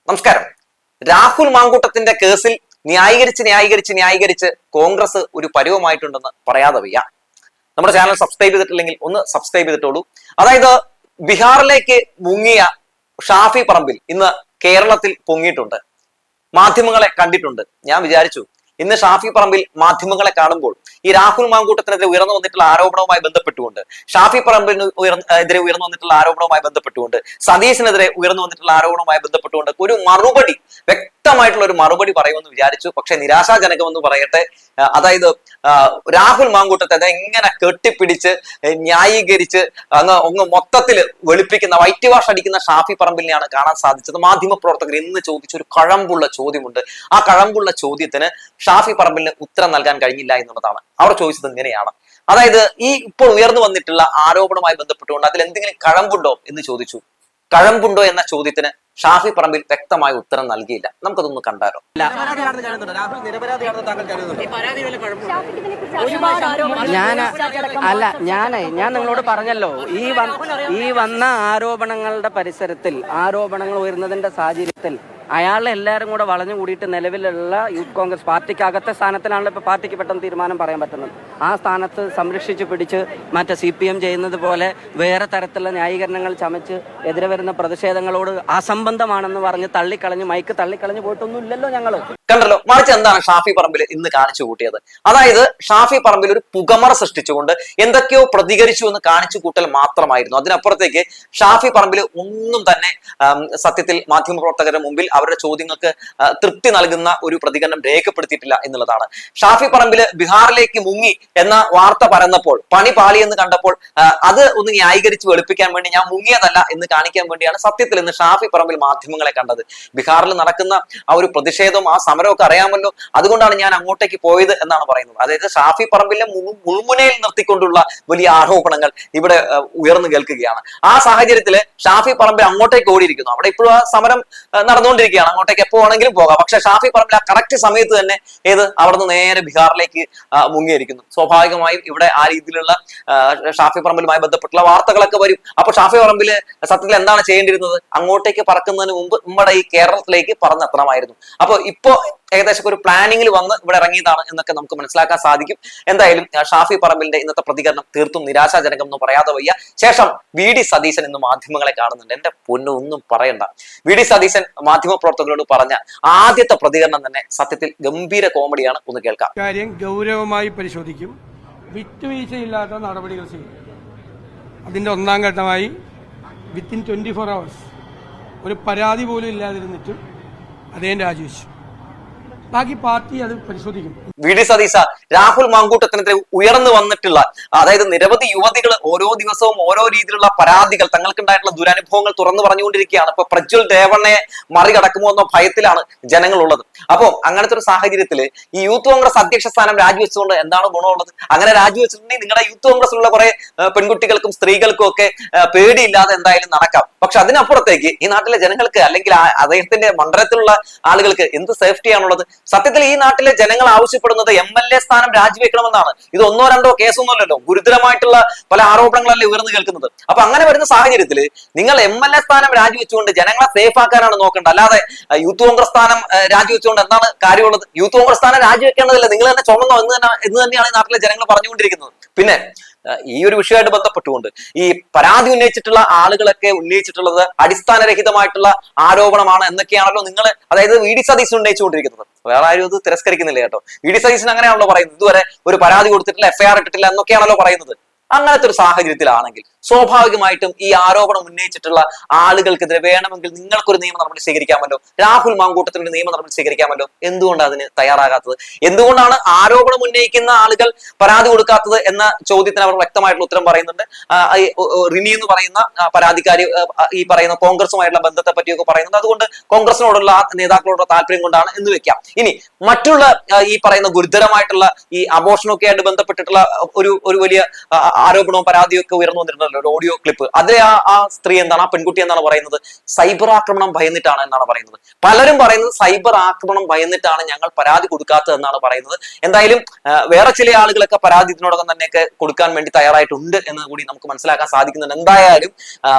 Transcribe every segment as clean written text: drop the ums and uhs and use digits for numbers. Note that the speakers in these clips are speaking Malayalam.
നമസ്കാരം. രാഹുൽ മാങ്കൂട്ടത്തിന്റെ കേസിൽ ന്യായീകരിച്ച് കോൺഗ്രസ് ഒരു പരുവമായിട്ടുണ്ടെന്ന് പറയാതെ വയ്യ. നമ്മുടെ ചാനൽ സബ്സ്ക്രൈബ് ചെയ്തിട്ടില്ലെങ്കിൽ ഒന്ന് സബ്സ്ക്രൈബ് ചെയ്തിട്ടുള്ളൂ. അതായത് ബീഹാറിലേക്ക് മുങ്ങിയ ഷാഫി പറമ്പിൽ ഇന്ന് കേരളത്തിൽ പൊങ്ങിയിട്ടുണ്ട്. മാധ്യമങ്ങളെ കണ്ടിട്ടുണ്ട്. ഞാൻ വിചാരിച്ചു ഇന്ന് ഷാഫി പറമ്പിൽ മാധ്യമങ്ങളെ കാണുമ്പോൾ ഈ രാഹുൽ മാങ്കൂട്ടത്തിനെതിരെ ഉയർന്നു വന്നിട്ടുള്ള ആരോപണവുമായി ബന്ധപ്പെട്ടുകൊണ്ട്, ഷാഫി പറമ്പിന് എതിരെ ഉയർന്നു വന്നിട്ടുള്ള ആരോപണവുമായി ബന്ധപ്പെട്ടുകൊണ്ട്, സതീശിനെതിരെ ഉയർന്നു വന്നിട്ടുള്ള ആരോപണവുമായി ബന്ധപ്പെട്ടുകൊണ്ട് ഒരു മറുപടി, വ്യക്തമായിട്ടുള്ള ഒരു മറുപടി പറയുമെന്ന് വിചാരിച്ചു. പക്ഷെ നിരാശാജനകമെന്ന് പറയട്ടെ. അതായത് രാഹുൽ മാങ്കൂട്ടത്തെ എങ്ങനെ കെട്ടിപ്പിടിച്ച് ന്യായീകരിച്ച് അങ്ങ് മൊത്തത്തിൽ വെളുപ്പിക്കുന്ന, വൈറ്റ് വാഷ് അടിക്കുന്ന ഷാഫി പറമ്പിലിനെയാണ് കാണാൻ സാധിച്ചത്. മാധ്യമ പ്രവർത്തകർ ഇന്ന് ചോദിച്ച ഒരു കഴമ്പുള്ള ചോദ്യമുണ്ട്. ആ കഴമ്പുള്ള ചോദ്യത്തിന് ഷാഫി പറമ്പിലിന് ഉത്തരം നൽകാൻ കഴിഞ്ഞില്ല എന്നുള്ളതാണ്. അവർ ചോദിച്ചത് ഇങ്ങനെയാണ്. അതായത് ഈ ഇപ്പോൾ ഉയർന്നു വന്നിട്ടുള്ള ആരോപണവുമായി ബന്ധപ്പെട്ടുകൊണ്ട് അതിൽ എന്തെങ്കിലും കഴമ്പുണ്ടോ എന്ന് ചോദിച്ചു. കഴമ്പുണ്ടോ എന്ന ചോദ്യത്തിന് ഷാഫി പറമ്പിൽ വ്യക്തമായ ഉത്തരം നൽകിയില്ല. നമുക്കതൊന്ന് കണ്ടാലോ. ഞാൻ നിങ്ങളോട് പറഞ്ഞല്ലോ, ഈ വന്ന ആരോപണങ്ങളുടെ പരിസരത്തിൽ, ആരോപണങ്ങൾ ഉയർന്നതിന്റെ സാഹചര്യത്തിൽ അയാളെ എല്ലാവരും കൂടെ വളഞ്ഞു കൂടിയിട്ട് നിലവിലുള്ള യൂത്ത് കോൺഗ്രസ് പാർട്ടിക്ക് അകത്തെ സ്ഥാനത്തിലാണല്ലോ ഇപ്പൊ പാർട്ടിക്ക് പെട്ടെന്ന് തീരുമാനം പറയാൻ പറ്റുന്നത്. ആ സ്ഥാനത്ത് സംരക്ഷിച്ച് പിടിച്ച് മറ്റേ CPM ചെയ്യുന്നത് പോലെ വേറെ തരത്തിലുള്ള ന്യായീകരണങ്ങൾ ചമച്ച് എതിരെ വരുന്ന പ്രതിഷേധങ്ങളോട് അസംബന്ധമാണെന്ന് പറഞ്ഞ് തള്ളിക്കളഞ്ഞ് മൈക്ക് തള്ളിക്കളഞ്ഞ് പോയിട്ടൊന്നും ഇല്ലല്ലോ ഞങ്ങള്. കണ്ടല്ലോ. മറിച്ച് എന്താണ് ഷാഫി പറമ്പിൽ ഇന്ന് കാണിച്ചു കൂട്ടിയത്? അതായത് ഷാഫി പറമ്പിൽ ഒരു പുകമറ സൃഷ്ടിച്ചുകൊണ്ട് എന്തൊക്കെയോ പ്രതികരിച്ചു എന്ന് കാണിച്ചു കൂട്ടൽ മാത്രമായിരുന്നു. അതിനപ്പുറത്തേക്ക് ഷാഫി പറമ്പിൽ ഒന്നും തന്നെ സത്യത്തിൽ മാധ്യമപ്രവർത്തകരുടെ മുമ്പിൽ അവരുടെ ചോദ്യങ്ങൾക്ക് തൃപ്തി നൽകുന്ന ഒരു പ്രതികരണം രേഖപ്പെടുത്തിയിട്ടില്ല എന്നുള്ളതാണ്. ഷാഫി പറമ്പിൽ ബീഹാറിലേക്ക് മുങ്ങി എന്ന വാർത്ത പരന്നപ്പോൾ, പണി പാളി എന്ന് കണ്ടപ്പോൾ അത് ഒന്ന് ന്യായീകരിച്ച് വെളുപ്പിക്കാൻ വേണ്ടി ഞാൻ മുങ്ങിയതല്ല എന്ന് കാണിക്കാൻ വേണ്ടിയാണ് സത്യത്തിൽ ഇന്ന് ഷാഫി പറമ്പിൽ മാധ്യമങ്ങളെ കണ്ടത്. ബീഹാറിൽ നടക്കുന്ന ആ ഒരു പ്രതിഷേധവും ആ സമരമൊക്കെ അറിയാമല്ലോ, അതുകൊണ്ടാണ് ഞാൻ അങ്ങോട്ടേക്ക് പോയത് എന്നാണ് പറയുന്നത്. അതായത് ഷാഫി പറമ്പിലെ മുൾമുനയിൽ നിർത്തിക്കൊണ്ടുള്ള വലിയ ആരോപണങ്ങൾ ഇവിടെ ഉയർന്നു കേൾക്കുകയാണ്. ആ സാഹചര്യത്തിൽ ഷാഫി പറമ്പിൽ അങ്ങോട്ടേക്ക് ഓടിയിരിക്കുന്നു. അവിടെ ഇപ്പോഴും ആ സമരം നടന്നുകൊണ്ടിരിക്കുകയാണ്. അങ്ങോട്ടേക്ക് എപ്പോ വേണമെങ്കിലും പോകാം. പക്ഷെ ഷാഫി പറമ്പിൽ ആ കറക്റ്റ് സമയത്ത് തന്നെ അവിടെ നിന്ന് നേരെ ബീഹാറിലേക്ക് മുങ്ങിയിരിക്കുന്നു. സ്വാഭാവികമായും ഇവിടെ ആ രീതിയിലുള്ള ഷാഫി പറമ്പിലുമായി ബന്ധപ്പെട്ടുള്ള വാർത്തകളൊക്കെ വരും. അപ്പൊ ഷാഫി പറമ്പില് സത്യത്തിൽ എന്താണ് ചെയ്യേണ്ടിയിരുന്നത്? അങ്ങോട്ടേക്ക് പറക്കുന്നതിന് മുമ്പ് നമ്മുടെ ഈ കേരളത്തിലേക്ക് പറന്നെത്തണമായിരുന്നു. അപ്പൊ ഇപ്പോ ഏകദേശം ഒരു പ്ലാനിങ്ങിൽ വന്ന് ഇവിടെ ഇറങ്ങിയതാണ് എന്നൊക്കെ നമുക്ക് മനസ്സിലാക്കാൻ സാധിക്കും. എന്തായാലും ഷാഫി പറമ്പിലിന്റെ ഇന്നത്തെ പ്രതികരണം തീർത്തും നിരാശാജനകം എന്ന് പറയാതെ വയ്യ. ശേഷം VD സതീശൻ ഇന്ന് മാധ്യമങ്ങളെ കാണുന്നുണ്ട്. എന്റെ പൊന്നു ഒന്നും പറയണ്ട. VD സതീശൻ മാധ്യമ പ്രവർത്തകരോട് പറഞ്ഞ ആദ്യത്തെ പ്രതികരണം തന്നെ സത്യത്തിൽ ഗംഭീര കോമഡിയാണ്. ഒന്ന് കേൾക്കാം. കാര്യം ഗൗരവമായി പരിശോധിക്കും, വിട്ടുവീഴ്ചയില്ലാത്ത നടപടികൾ ചെയ്യും. അതിന്റെ ഒന്നാം ഘട്ടമായി വിത്തിൻ 24 hours ഒരു പരാതി പോലും ഇല്ലാതിരുന്നിട്ടും അദ്ദേഹം രാജിവെച്ചു. ബാക്കി പാർട്ടി അത് പരിശോധിക്കും. VD സതീശ, രാഹുൽ മാങ്കൂട്ടത്തിനെതിരെ ഉയർന്നു വന്നിട്ടുള്ള, അതായത് നിരവധി യുവതികൾ ഓരോ ദിവസവും ഓരോ രീതിയിലുള്ള പരാതികൾ, തങ്ങൾക്കുണ്ടായിട്ടുള്ള ദുരനുഭവങ്ങൾ തുറന്നു പറഞ്ഞുകൊണ്ടിരിക്കുകയാണ്. ഇപ്പൊ പ്രജ്വൽ ദേവണ്ണയെ മറികടക്കുമോ എന്ന ഭയത്തിലാണ് ജനങ്ങളുള്ളത്. അപ്പോൾ അങ്ങനത്തെ ഒരു സാഹചര്യത്തിൽ ഈ യൂത്ത് കോൺഗ്രസ് അധ്യക്ഷ സ്ഥാനം രാജിവെച്ചുകൊണ്ട് എന്താണ് ഗുണമുള്ളത്? അങ്ങനെ രാജിവെച്ചിട്ടുണ്ടെങ്കിൽ നിങ്ങളുടെ യൂത്ത് കോൺഗ്രസിലുള്ള കുറെ പെൺകുട്ടികൾക്കും സ്ത്രീകൾക്കും ഒക്കെ പേടിയില്ലാതെ എന്തായാലും നടക്കാം. പക്ഷെ അതിനപ്പുറത്തേക്ക് ഈ നാട്ടിലെ ജനങ്ങൾക്ക്, അല്ലെങ്കിൽ അദ്ദേഹത്തിന്റെ മണ്ഡലത്തിലുള്ള ആളുകൾക്ക് എന്ത് സേഫ്റ്റിയാണുള്ളത്? സത്യത്തിൽ ഈ നാട്ടിലെ ജനങ്ങൾ ആവശ്യപ്പെടുന്നത് MLA സ്ഥാനം രാജിവെക്കണമെന്നാണ്. ഇത് ഒന്നോ രണ്ടോ കേസൊന്നുമല്ലല്ലോ, ഗുരുതരമായിട്ടുള്ള പല ആരോപണങ്ങളല്ലേ ഉയർന്നു കേൾക്കുന്നത്. അപ്പൊ അങ്ങനെ വരുന്ന സാഹചര്യത്തിൽ നിങ്ങൾ MLA സ്ഥാനം രാജിവെച്ചുകൊണ്ട് ജനങ്ങളെ സേഫ് ആക്കാനാണ് നോക്കേണ്ടത്. അല്ലാതെ യൂത്ത് കോൺഗ്രസ് സ്ഥാനം രാജിവെച്ചുകൊണ്ട് എന്താണ് കാര്യമുള്ളത്? യൂത്ത് കോൺഗ്രസ് സ്ഥാനം രാജിവെക്കേണ്ടതില്ല, നിങ്ങൾ തന്നെ ചുമന്നോ എന്ന് തന്നെയാണ് ഈ നാട്ടിലെ ജനങ്ങൾ പറഞ്ഞുകൊണ്ടിരിക്കുന്നത്. പിന്നെ ഈ ഒരു വിഷയമായിട്ട് ബന്ധപ്പെട്ടുകൊണ്ട് ഈ പരാതി ഉന്നയിച്ചിട്ടുള്ള ആളുകളൊക്കെ ഉന്നയിച്ചിട്ടുള്ളത് അടിസ്ഥാനരഹിതമായിട്ടുള്ള ആരോപണമാണ് എന്നൊക്കെയാണല്ലോ നിങ്ങൾ, അതായത് VD സതീശൻ ഉന്നയിച്ചുകൊണ്ടിരിക്കുന്നത്. വേറെ ആരും ഇത് തിരസ്കരിക്കുന്നില്ല കേട്ടോ. VD സതീശൻ അങ്ങനെയാണല്ലോ പറയുന്നത്. ഇതുവരെ ഒരു പരാതി കൊടുത്തിട്ടില്ല, FIR ഇട്ടിട്ടില്ല എന്നൊക്കെയാണല്ലോ പറയുന്നത്. അങ്ങനത്തെ ഒരു സാഹചര്യത്തിലാണെങ്കിൽ സ്വാഭാവികമായിട്ടും ഈ ആരോപണം ഉന്നയിച്ചിട്ടുള്ള ആളുകൾക്കെതിരെ വേണമെങ്കിൽ നിങ്ങൾക്കൊരു നിയമ നടപടി സ്വീകരിക്കാമല്ലോ. രാഹുൽ മാങ്കൂട്ടത്തിന് നിയമ നടപടി സ്വീകരിക്കാമല്ലോ. എന്തുകൊണ്ടാണ് അതിന് തയ്യാറാകാത്തത്? എന്തുകൊണ്ടാണ് ആരോപണം ഉന്നയിക്കുന്ന ആളുകൾ പരാതി കൊടുക്കാത്തത് എന്ന ചോദ്യത്തിന് അവർ വ്യക്തമായിട്ടുള്ള ഉത്തരം പറയുന്നുണ്ട്. റിനി എന്ന് പറയുന്ന പരാതിക്കാരി ഈ പറയുന്ന കോൺഗ്രസുമായിട്ടുള്ള ബന്ധത്തെ പറ്റിയൊക്കെ പറയുന്നുണ്ട്. അതുകൊണ്ട് കോൺഗ്രസിനോടുള്ള നേതാക്കളോടുള്ള താല്പര്യം കൊണ്ടാണ് എന്ന് വെക്കാം. ഇനി മറ്റുള്ള ഈ പറയുന്ന ഗുരുതരമായിട്ടുള്ള ഈ അബോഷനൊക്കെ ആയിട്ട് ബന്ധപ്പെട്ടിട്ടുള്ള ഒരു വലിയ ആരോപണവും പരാതിയും ഒക്കെ ഉയർന്നു വന്നിട്ടുണ്ടല്ലോ. വന്നിട്ടുണ്ടല്ലോ ഒരു ഓഡിയോ ക്ലിപ്പ്. അതിലെ ആ സ്ത്രീ എന്താണ്, ആ പെൺകുട്ടി എന്താണ് പറയുന്നത്? സൈബർ ആക്രമണം ഭയന്നിട്ടാണ് എന്നാണ് പറയുന്നത്. പലരും പറയുന്നത് സൈബർ ആക്രമണം ഭയന്നിട്ടാണ് ഞങ്ങൾ പരാതി കൊടുക്കാത്തത് എന്നാണ് പറയുന്നത്. എന്തായാലും വേറെ ചില ആളുകളൊക്കെ പരാതി ഇതിനോടകം തന്നെയൊക്കെ കൊടുക്കാൻ വേണ്ടി തയ്യാറായിട്ടുണ്ട് എന്ന് കൂടി നമുക്ക് മനസ്സിലാക്കാൻ സാധിക്കുന്നുണ്ട്. എന്തായാലും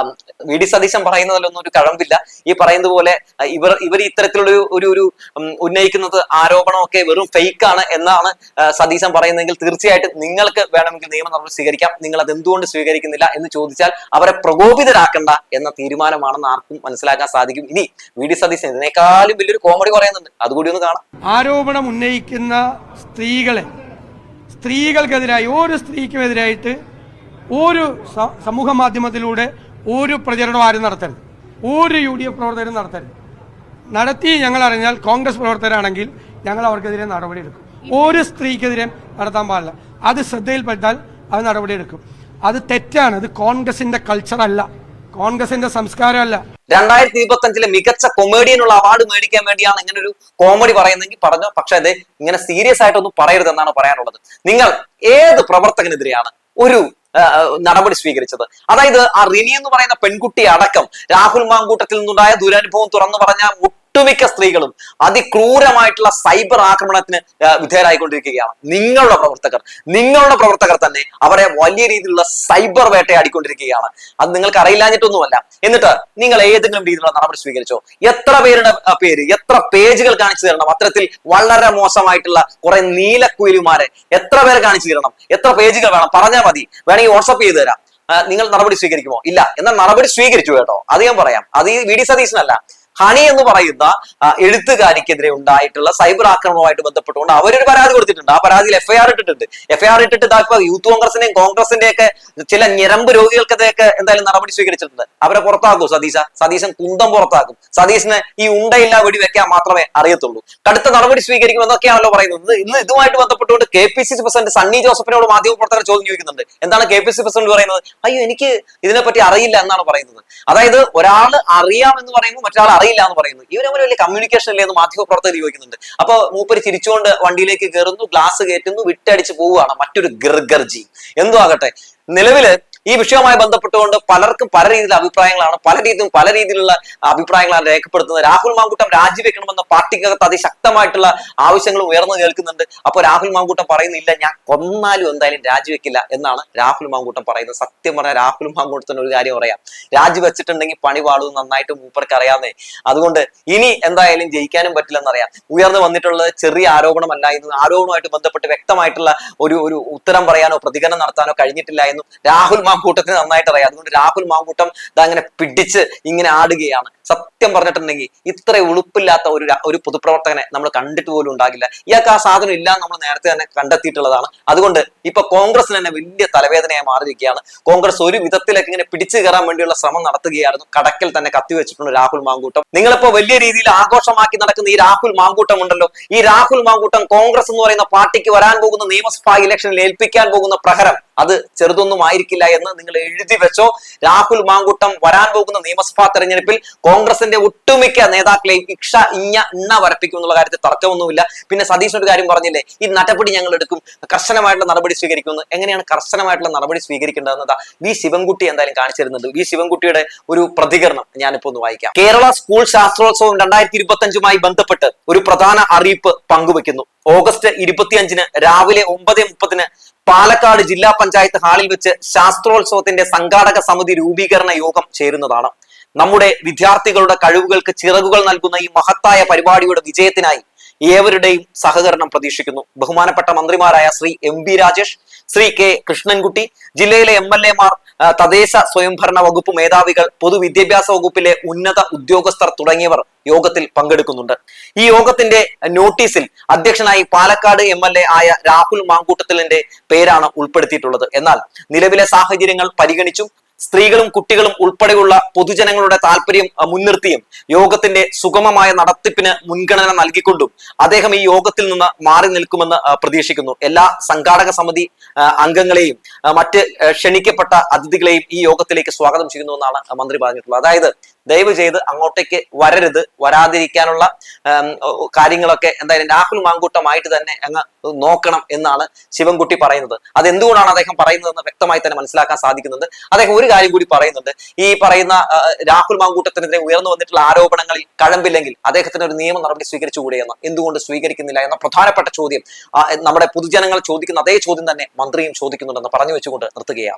വി ഡി സതീശൻ പറയുന്നതിലൊന്നും ഒരു കഴമ്പില്ല. ഈ പറയുന്നത് പോലെ ഇവർ ഇത്തരത്തിലുള്ള ഒരു ഉന്നയിക്കുന്നത് ആരോപണമൊക്കെ വെറും ഫേക്ക് ആണ് എന്നാണ് സതീശൻ പറയുന്നതെങ്കിൽ തീർച്ചയായിട്ടും നിങ്ങൾക്ക് വേണമെങ്കിൽ നിയമ നടപടി സ്വീകരിക്കാം. നിങ്ങൾ അത് എന്തുകൊണ്ട് സ്വീകരിക്കുന്നില്ല എന്ന് ചോദിച്ചാൽ അവരെ പ്രകോപിതരാക്കണ്ട എന്ന തീരുമാനമാണെന്ന് ആർക്കും മനസ്സിലാക്കാൻ സാധിക്കും. ഇനി വി ഡി സതീശൻ ഇതിനേക്കാളും വലിയൊരു കോമഡി പറയുന്നുണ്ട്, അതുകൂടി ഒന്ന് കാണാം. ആരോപണം ഉന്നയിക്കുന്ന സ്ത്രീകൾക്കെതിരായി ഒരു സ്ത്രീക്കുമെതിരായിട്ട് ഒരു സമൂഹ മാധ്യമത്തിലൂടെ ഒരു പ്രചരണം ആരും നടത്തരുത്, ഒരു UDF പ്രവർത്തകരും നടത്തരുത്. നടത്തി ഞങ്ങൾ അറിഞ്ഞാൽ കോൺഗ്രസ് പ്രവർത്തകരാണെങ്കിൽ ഞങ്ങൾ അവർക്കെതിരെ നടപടിയെടുക്കും. ഒരു സ്ത്രീക്കെതിരെ നടത്താൻ പാടില്ല. അത് ശ്രദ്ധയിൽപ്പെട്ടാൽ അത് നടപടിയെടുക്കും. അത് തെറ്റാണ്. അത് കോൺഗ്രസിന്റെ കൾച്ചറല്ല, കോൺഗ്രസിന്റെ സംസ്കാരമല്ല. 2025 മികച്ച കൊമേഡിയനുള്ള അവാർഡ് മേടിക്കാൻ വേണ്ടിയാണ് ഇങ്ങനെ ഒരു കോമഡി പറയുന്നെങ്കിൽ പറഞ്ഞു. പക്ഷെ അത് ഇങ്ങനെ സീരിയസ് ആയിട്ടൊന്നും പറയരുത് എന്നാണ് പറയാനുള്ളത്. നിങ്ങൾ ഏത് പ്രവർത്തകനെതിരെയാണ് ഒരു നടപടി സ്വീകരിച്ചത്? അതായത് ആ റിനി എന്ന് പറയുന്ന പെൺകുട്ടി അടക്കം രാഹുൽ മാങ്കൂട്ടത്തിൽ നിന്നുണ്ടായ ദുരനുഭവം തുറന്നു പറഞ്ഞ ഒട്ടുമിക്ക സ്ത്രീകളും അതിക്രൂരമായിട്ടുള്ള സൈബർ ആക്രമണത്തിന് വിധേയരായിക്കൊണ്ടിരിക്കുകയാണ്. നിങ്ങളുടെ പ്രവർത്തകർ തന്നെ അവരെ വലിയ രീതിയിലുള്ള സൈബർ വേട്ടയാടിക്കൊണ്ടിരിക്കുകയാണ്. അത് നിങ്ങൾക്ക് അറിയില്ലാഞ്ഞിട്ടൊന്നുമല്ല. എന്നിട്ട് നിങ്ങൾ ഏതെങ്കിലും രീതിയിലുള്ള നടപടി സ്വീകരിച്ചോ? എത്ര പേരുടെ പേര്, എത്ര പേജുകൾ കാണിച്ചു തരണം? അത്തരത്തിൽ വളരെ മോശമായിട്ടുള്ള കുറെ നീലക്കുയിലുമാരെ എത്ര പേരെ കാണിച്ചു തരണം? എത്ര പേജുകൾ വേണം? പറഞ്ഞാൽ മതി, വേണമെങ്കിൽ വാട്സപ്പ് ചെയ്ത് തരാം. നിങ്ങൾ നടപടി സ്വീകരിക്കുമോ? ഇല്ല. എന്നാൽ നടപടി സ്വീകരിച്ചു കേട്ടോ, അത് ഞാൻ പറയാം. അത് ഈ വി ഡി സതീശനല്ല, ഹണി എന്ന് പറയുന്ന എഴുത്തുകാരിക്കെതിരെ ഉണ്ടായിട്ടുള്ള സൈബർ ആക്രമണവുമായിട്ട് ബന്ധപ്പെട്ടുകൊണ്ട് അവരൊരു പരാതി കൊടുത്തിട്ടുണ്ട്. ആ പരാതിയിൽ FIR ഇട്ടിട്ടുണ്ട്. FIR ഇട്ടിട്ട് ഇപ്പൊ യൂത്ത് കോൺഗ്രസിന്റെയും കോൺഗ്രസിന്റെയും ഒക്കെ ചില ഞരമ്പ് രോഗികൾക്കതൊക്കെ എന്തായാലും നടപടി സ്വീകരിച്ചിട്ടുണ്ട്. അവരെ പുറത്താക്കും സതീശൻ കുന്തം പുറത്താക്കും. സതീശന് ഈ ഉണ്ടയില്ല വെടി വെക്കാൻ മാത്രമേ അറിയത്തുള്ളൂ. കടുത്ത നടപടി സ്വീകരിക്കുമെന്നൊക്കെയാണല്ലോ പറയുന്നത്. ഇന്ന് ഇതുമായിട്ട് ബന്ധപ്പെട്ടുകൊണ്ട് KPCC പ്രസിഡന്റ് സണ്ണി ജോസഫിനോട് മാധ്യമപ്രവർത്തകർ ചോദ്യം ചോദിക്കുന്നുണ്ട്. എന്താണ് KPCC പ്രസിഡന്റ് പറയുന്നത്? അയ്യോ, എനിക്ക് ഇതിനെപ്പറ്റി അറിയില്ല എന്നാണ് പറയുന്നത്. അതായത് ഒരാൾ അറിയാമെന്ന് പറയുമ്പോൾ മറ്റൊരാൾ അറിയില്ല എന്ന് പറയുന്നു. ഇവർ തമ്മിൽ വലിയ കമ്മ്യൂണിക്കേഷൻ ഇല്ലേ എന്ന് മാധ്യമപ്രവർത്തകർ ചോദിക്കുന്നുണ്ട്. അപ്പൊ മൂപ്പര് ചിരിച്ചുകൊണ്ട് വണ്ടിയിലേക്ക് കയറുന്നു, ഗ്ലാസ് കയറ്റുന്നു, വിട്ടടിച്ച് പോവുകയാണ്. മറ്റൊരു ഗർഗർജി എന്തോ ആകട്ടെ. നിലവില് ഈ വിഷയവുമായി ബന്ധപ്പെട്ടുകൊണ്ട് പലർക്കും പല രീതിയിലുള്ള അഭിപ്രായങ്ങളാണ്, പല രീതിയിലുള്ള അഭിപ്രായങ്ങളാണ് രേഖപ്പെടുത്തുന്നത്. രാഹുൽ മാങ്കൂട്ടം രാജിവെക്കണമെന്ന പാർട്ടിക്കകത്ത് അതിശക്തമായിട്ടുള്ള ആവശ്യങ്ങൾ ഉയർന്നു കേൾക്കുന്നുണ്ട്. അപ്പൊ രാഹുൽ മാങ്കൂട്ടം പറയുന്നില്ല, ഞാൻ കൊന്നാലും എന്തായാലും രാജിവെക്കില്ല എന്നാണ് രാഹുൽ മാങ്കൂട്ടം പറയുന്നത്. സത്യം പറഞ്ഞാൽ രാഹുൽ മാങ്കൂട്ടത്തിന് ഒരു കാര്യം പറയാം, രാജിവെച്ചിട്ടുണ്ടെങ്കിൽ പണി പാടും നന്നായിട്ട് മൂപ്പർക്ക് അറിയാവുന്നേ. അതുകൊണ്ട് ഇനി എന്തായാലും ജയിക്കാനും പറ്റില്ലെന്നറിയാം. ഉയർന്നു വന്നിട്ടുള്ളത് ചെറിയ ആരോപണമല്ല. ഇത് ആരോപണവുമായിട്ട് ബന്ധപ്പെട്ട് വ്യക്തമായിട്ടുള്ള ഒരു ഉത്തരം പറയാനോ പ്രതികരണം നടത്താനോ കഴിഞ്ഞിട്ടില്ല എന്നും രാഹുൽ മാങ്കൂട്ടത്തിന് നന്നായിട്ട് അറിയാം. അതുകൊണ്ട് രാഹുൽ മാങ്കൂട്ടം ഇതങ്ങനെ പിടിച്ച് ഇങ്ങനെ ആടുകയാണ്. സത്യം പറഞ്ഞിട്ടുണ്ടെങ്കിൽ ഇത്ര ഉളുപ്പില്ലാത്ത ഒരു പൊതുപ്രവർത്തകനെ നമ്മൾ കണ്ടിട്ട് പോലും ഉണ്ടാകില്ല. ഇയാൾക്ക് ആ സാധനം ഇല്ലാന്ന് നമ്മൾ നേരത്തെ തന്നെ കണ്ടെത്തിയിട്ടുള്ളതാണ്. അതുകൊണ്ട് ഇപ്പൊ കോൺഗ്രസിന് തന്നെ വലിയ തലവേദനയായി മാറിയിരിക്കുകയാണ്. കോൺഗ്രസ് ഒരു വിധത്തിലേക്ക് ഇങ്ങനെ പിടിച്ചു കയറാൻ വേണ്ടിയുള്ള ശ്രമം നടത്തുകയായിരുന്നു. കടക്കിൽ തന്നെ കത്തിവെച്ചിട്ടുണ്ട് രാഹുൽ മാങ്കൂട്ടം. നിങ്ങളിപ്പോ വലിയ രീതിയിൽ ആഘോഷമാക്കി നടക്കുന്ന ഈ രാഹുൽ മാങ്കൂട്ടം ഉണ്ടല്ലോ, ഈ രാഹുൽ മാങ്കൂട്ടം കോൺഗ്രസ് എന്ന് പറയുന്ന പാർട്ടിക്ക് വരാൻ പോകുന്ന നിയമസഭാ ഇലക്ഷനിൽ ഏൽപ്പിക്കാൻ പോകുന്ന പ്രഹരം അത് ചെറുതൊന്നും ആയിരിക്കില്ല എന്ന് നിങ്ങൾ എഴുതി വെച്ചോ. രാഹുൽ മാങ്കൂട്ടം വരാൻ പോകുന്ന നിയമസഭാ തെരഞ്ഞെടുപ്പിൽ കോൺഗ്രസിന്റെ ഒട്ടുമിക്ക നേതാക്കളെയും ഇണ്ണ വരപ്പിക്കും എന്നുള്ള കാര്യത്തിൽ തർക്കമൊന്നുമില്ല. പിന്നെ സതീശൻ ഒരു കാര്യം പറഞ്ഞില്ലേ, ഈ നടപടി ഞങ്ങൾ എടുക്കും, കർശനമായിട്ടുള്ള നടപടി സ്വീകരിക്കുമെന്ന്. എങ്ങനെയാണ് കർശനമായിട്ടുള്ള നടപടി സ്വീകരിക്കേണ്ടതെന്നതാ വി ശിവൻകുട്ടി എന്തായാലും കാണിച്ചു തരുന്നുണ്ട്. വി ശിവൻകുട്ടിയുടെ ഒരു പ്രതികരണം ഞാനിപ്പോ ഒന്ന് വായിക്കാം. കേരള സ്കൂൾ ശാസ്ത്രോത്സവം 2025 ബന്ധപ്പെട്ട് ഒരു പ്രധാന അറിയിപ്പ് പങ്കുവെക്കുന്നു. ഓഗസ്റ്റ് 25 രാവിലെ 9:30 പാലക്കാട് ജില്ലാ പഞ്ചായത്ത് ഹാളിൽ വെച്ച് ശാസ്ത്രോത്സവത്തിന്റെ സംഘാടക സമിതി രൂപീകരണ യോഗം ചേരുന്നതാണ്. നമ്മുടെ വിദ്യാർത്ഥികളുടെ കഴിവുകൾക്ക് ചിറകുകൾ നൽകുന്ന ഈ മഹത്തായ പരിപാടിയുടെ വിജയത്തിനായി ഏവരുടെയും സഹകരണം പ്രതീക്ഷിക്കുന്നു. ബഹുമാനപ്പെട്ട മന്ത്രിമാരായ ശ്രീ MB രാജേഷ്, ശ്രീ K കൃഷ്ണൻകുട്ടി, ജില്ലയിലെ MLA മാർ, തദ്ദേശ സ്വയംഭരണ വകുപ്പ് മേധാവികൾ, പൊതുവിദ്യാഭ്യാസ വകുപ്പിലെ ഉന്നത ഉദ്യോഗസ്ഥർ തുടങ്ങിയവർ യോഗത്തിൽ പങ്കെടുക്കുന്നുണ്ട്. ഈ യോഗത്തിന്റെ നോട്ടീസിൽ അധ്യക്ഷനായി പാലക്കാട് MLA ആയ രാഹുൽ മാങ്കൂട്ടത്തിലിന്റെ പേരാണ് ഉൾപ്പെടുത്തിയിട്ടുള്ളത്. എന്നാൽ നിലവിലെ സാഹചര്യങ്ങൾ പരിഗണിച്ചും സ്ത്രീകളും കുട്ടികളും ഉൾപ്പെടെയുള്ള പൊതുജനങ്ങളുടെ താല്പര്യം മുൻനിർത്തിയും യോഗത്തിന്റെ സുഗമമായ നടത്തിപ്പിന് മുൻഗണന നൽകിക്കൊണ്ടും അദ്ദേഹം ഈ യോഗത്തിൽ നിന്ന് മാറി നിൽക്കുമെന്ന് പ്രതീക്ഷിക്കുന്നു. എല്ലാ സംഘാടക സമിതി അംഗങ്ങളെയും മറ്റ് ക്ഷണിക്കപ്പെട്ട അതിഥികളെയും ഈ യോഗത്തിലേക്ക് സ്വാഗതം ചെയ്യുന്നുവെന്നാണ് മന്ത്രി പറഞ്ഞിട്ടുള്ളത്. അതായത് ദയവ് ചെയ്ത് അങ്ങോട്ടേക്ക് വരരുത്, വരാതിരിക്കാനുള്ള കാര്യങ്ങളൊക്കെ എന്തായാലും രാഹുൽ മാങ്കൂട്ടമായിട്ട് തന്നെ അങ്ങ് നോക്കണം എന്നാണ് ശിവൻകുട്ടി പറയുന്നത്. അതെന്തുകൊണ്ടാണ് അദ്ദേഹം പറയുന്നതെന്ന് വ്യക്തമായി തന്നെ മനസ്സിലാക്കാൻ സാധിക്കുന്നുണ്ട്. അദ്ദേഹം ഒരു മറ്റൊരു കാര്യം കൂടി പറയുന്നുണ്ട്. ഈ പറയുന്ന രാഹുൽ മാങ്കൂട്ടത്തിനെതിരെ ഉയർന്നു വന്നിട്ടുള്ള ആരോപണങ്ങളിൽ കഴമ്പില്ലെങ്കിൽ അദ്ദേഹത്തിന് ഒരു നിയമ നടപടി സ്വീകരിച്ചുകൂടെയെന്ന് എന്തുകൊണ്ട് സ്വീകരിക്കുന്നില്ല എന്ന പ്രധാനപ്പെട്ട ചോദ്യം നമ്മുടെ പൊതുജനങ്ങൾ ചോദിക്കുന്ന അതേ ചോദ്യം തന്നെ മന്ത്രിയും ചോദിക്കുന്നുണ്ടെന്ന് പറഞ്ഞു വെച്ചുകൊണ്ട് നിർത്തുകയാണ്.